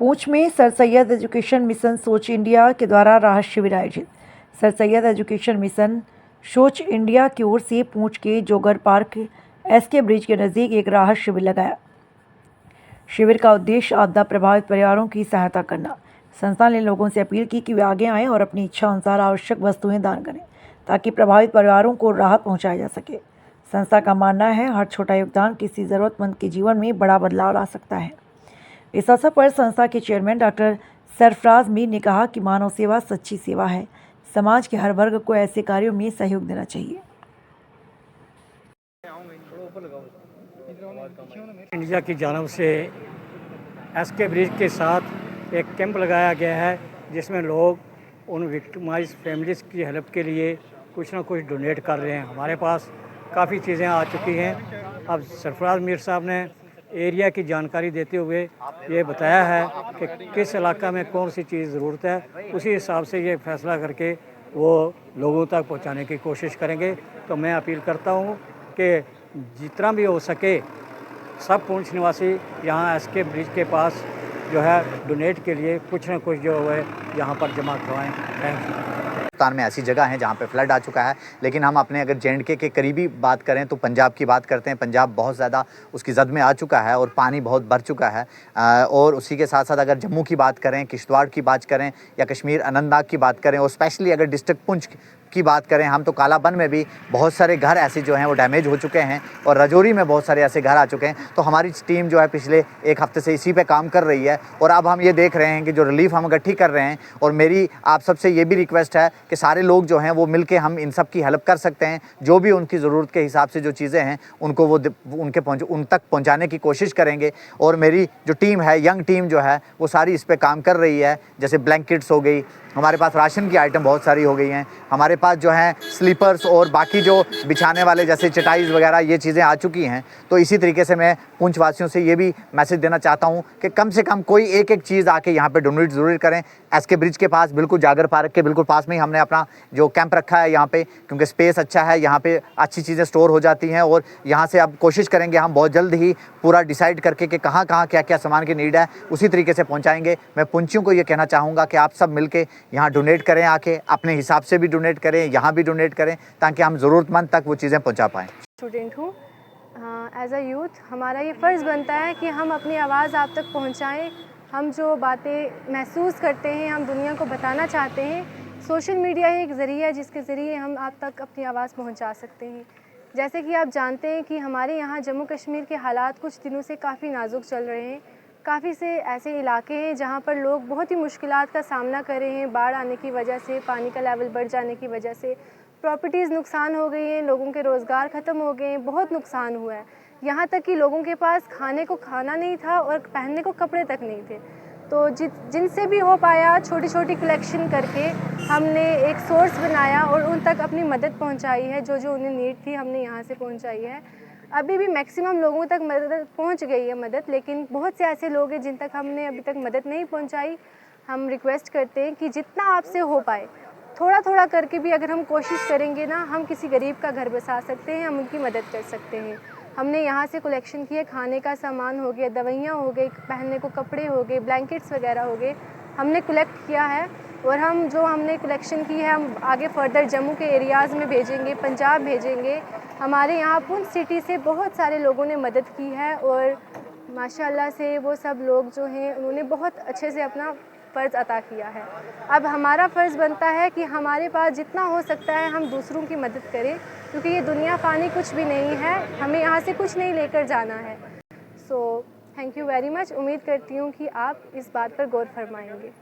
पूंछ में sir Syed education mission सोच India के द्वारा राहत शिविर आयोजित। सर सैयद एजुकेशन मिशन सोच इंडिया की ओर से पूंछ के जोगर पार्क एसके ब्रिज के नज़दीक एक राहत शिविर लगाया। शिविर का उद्देश्य आपदा प्रभावित परिवारों की सहायता करना। संस्था ने लोगों से अपील की कि वे आगे आएँ और अपनी इच्छा अनुसार आवश्यक वस्तुएं दान करें ताकि प्रभावित परिवारों को राहत पहुंचाई जा सके। संस्था का मानना है हर छोटा योगदान किसी ज़रूरतमंद के जीवन में बड़ा बदलाव ला सकता है। इस अवसर पर संस्था के चेयरमैन डॉक्टर सरफराज मीर ने कहा कि मानव सेवा सच्ची सेवा है। समाज के हर वर्ग को ऐसे कार्यों में सहयोग देना चाहिए। इंडिया की जानब से एसके ब्रिज के साथ एक कैंप लगाया गया है जिसमें लोग उन विक्टिमाइज फैमिलीज़ की हेल्प के लिए कुछ ना कुछ डोनेट कर रहे हैं। हमारे पास काफ़ी चीज़ें आ चुकी हैं। अब सरफराज मीर साहब ने एरिया की जानकारी देते हुए ये बताया है कि किस इलाका में कौन सी चीज़ ज़रूरत है, उसी हिसाब से ये फैसला करके वो लोगों तक पहुंचाने की कोशिश करेंगे। तो मैं अपील करता हूं कि जितना भी हो सके सब पूंछ निवासी यहाँ एसके ब्रिज के पास जो है डोनेट के लिए कुछ ना कुछ जो है यहाँ पर जमा करवाएँ। Thank you. पाकिस्तान में ऐसी जगह हैं जहाँ पे फ्लड आ चुका है, लेकिन हम अपने अगर जे.एंड.के के करीबी बात करें तो पंजाब की बात करते हैं। पंजाब बहुत ज़्यादा उसकी जद में आ चुका है और पानी बहुत भर चुका है। और उसी के साथ साथ अगर जम्मू की बात करें, किश्तवाड़ की बात करें या कश्मीर अनंतनाग की बात करें और स्पेशली अगर डिस्ट्रिक्ट पुंछ की बात करें हम तो कालाबन में भी बहुत सारे घर ऐसे जो हैं वो डैमेज हो चुके हैं और राजौरी में बहुत सारे ऐसे घर आ चुके हैं। तो हमारी टीम जो है पिछले एक हफ्ते से इसी पे काम कर रही है और अब हम ये देख रहे हैं कि जो रिलीफ हम इकट्ठी कर रहे हैं। और मेरी आप सबसे ये भी रिक्वेस्ट है कि सारे लोग जो हैं वो मिल के हम इन सब की हेल्प कर सकते हैं। जो भी उनकी ज़रूरत के हिसाब से जो चीज़ें हैं उनको वो उन तक पहुँचाने की कोशिश करेंगे। और मेरी जो टीम है, यंग टीम जो है वो सारी इस पर काम कर रही है। जैसे ब्लैंकेट्स हो गई, हमारे पास राशन की आइटम बहुत सारी हो गई हैं, हमारे पास जो है स्लीपर्स और बाकी जो बिछाने वाले जैसे चटाईज वगैरह ये चीज़ें आ चुकी हैं। तो इसी तरीके से मैं पुंछ वासियों से ये भी मैसेज देना चाहता हूँ कि कम से कम कोई एक चीज़ आके यहाँ पे डोनेट ज़रूर करें। एसके ब्रिज के पास बिल्कुल जागर पार्क के बिल्कुल पास में ही हमने अपना जो कैंप रखा है यहाँ पे, क्योंकि स्पेस अच्छा है, यहाँ पे अच्छी चीज़ें स्टोर हो जाती हैं। और यहाँ से अब कोशिश करेंगे हम बहुत जल्द ही पूरा डिसाइड करके कि कहाँ कहाँ क्या क्या सामान की नीड है उसी तरीके से पहुँचाएँगे। मैं पुंछियों को ये कहना चाहूँगा कि आप सब मिल के यहाँ डोनेट करें, आके अपने हिसाब से भी डोनेट करें, यहाँ भी डोनेट करें ताकि हम ज़रूरतमंद तक वो चीज़ें पहुँचा पाएँ। स्टूडेंट हूँ, एज अ यूथ हमारा ये फ़र्ज़ बनता है कि हम अपनी आवाज़ आप तक पहुँचाएँ। हम जो बातें महसूस करते हैं, हम दुनिया को बताना चाहते हैं। सोशल मीडिया ही एक ज़रिया है जिसके ज़रिए हम आप तक अपनी आवाज़ पहुँचा सकते हैं। जैसे कि आप जानते हैं कि हमारे यहाँ जम्मू कश्मीर के हालात कुछ दिनों से काफ़ी नाजुक चल रहे हैं। काफ़ी से ऐसे इलाके हैं जहाँ पर लोग बहुत ही मुश्किलात का सामना कर रहे हैं। बाढ़ आने की वजह से, पानी का लेवल बढ़ जाने की वजह से प्रॉपर्टीज़ नुकसान हो गई हैं, लोगों के रोज़गार ख़त्म हो गए हैं, बहुत नुकसान हुआ है। यहाँ तक कि लोगों के पास खाने को खाना नहीं था और पहनने को कपड़े तक नहीं थे। तो जिनसे भी हो पाया छोटी छोटी कलेक्शन करके हमने एक सोर्स बनाया और उन तक अपनी मदद पहुँचाई है। जो जो उन्हें नीड थी हमने यहाँ से पहुँचाई है। अभी भी मैक्सिमम लोगों तक मदद पहुंच गई है लेकिन बहुत से ऐसे लोग हैं जिन तक हमने अभी तक मदद नहीं पहुंचाई। हम रिक्वेस्ट करते हैं कि जितना आपसे हो पाए थोड़ा थोड़ा करके भी अगर हम कोशिश करेंगे ना, हम किसी गरीब का घर बसा सकते हैं, हम उनकी मदद कर सकते हैं। हमने यहाँ से कलेक्शन किया, खाने का सामान हो गया, दवाइयाँ हो गई, पहनने को कपड़े हो गए, ब्लैंकेट्स वगैरह हो गए, हमने कलेक्ट किया है। और हमने कलेक्शन की है हम आगे फर्दर जम्मू के एरियाज़ में भेजेंगे, पंजाब भेजेंगे। हमारे यहाँ पुंछ सिटी से बहुत सारे लोगों ने मदद की है और माशाल्लाह से वो सब लोग जो हैं उन्होंने बहुत अच्छे से अपना फ़र्ज़ अता किया है। अब हमारा फ़र्ज़ बनता है कि हमारे पास जितना हो सकता है हम दूसरों की मदद करें, क्योंकि ये दुनिया फ़ानी कुछ भी नहीं है, हमें यहाँ से कुछ नहीं लेकर जाना है। So thank you very much. उम्मीद करती हूँ कि आप इस बात पर गौर फरमाएंगे।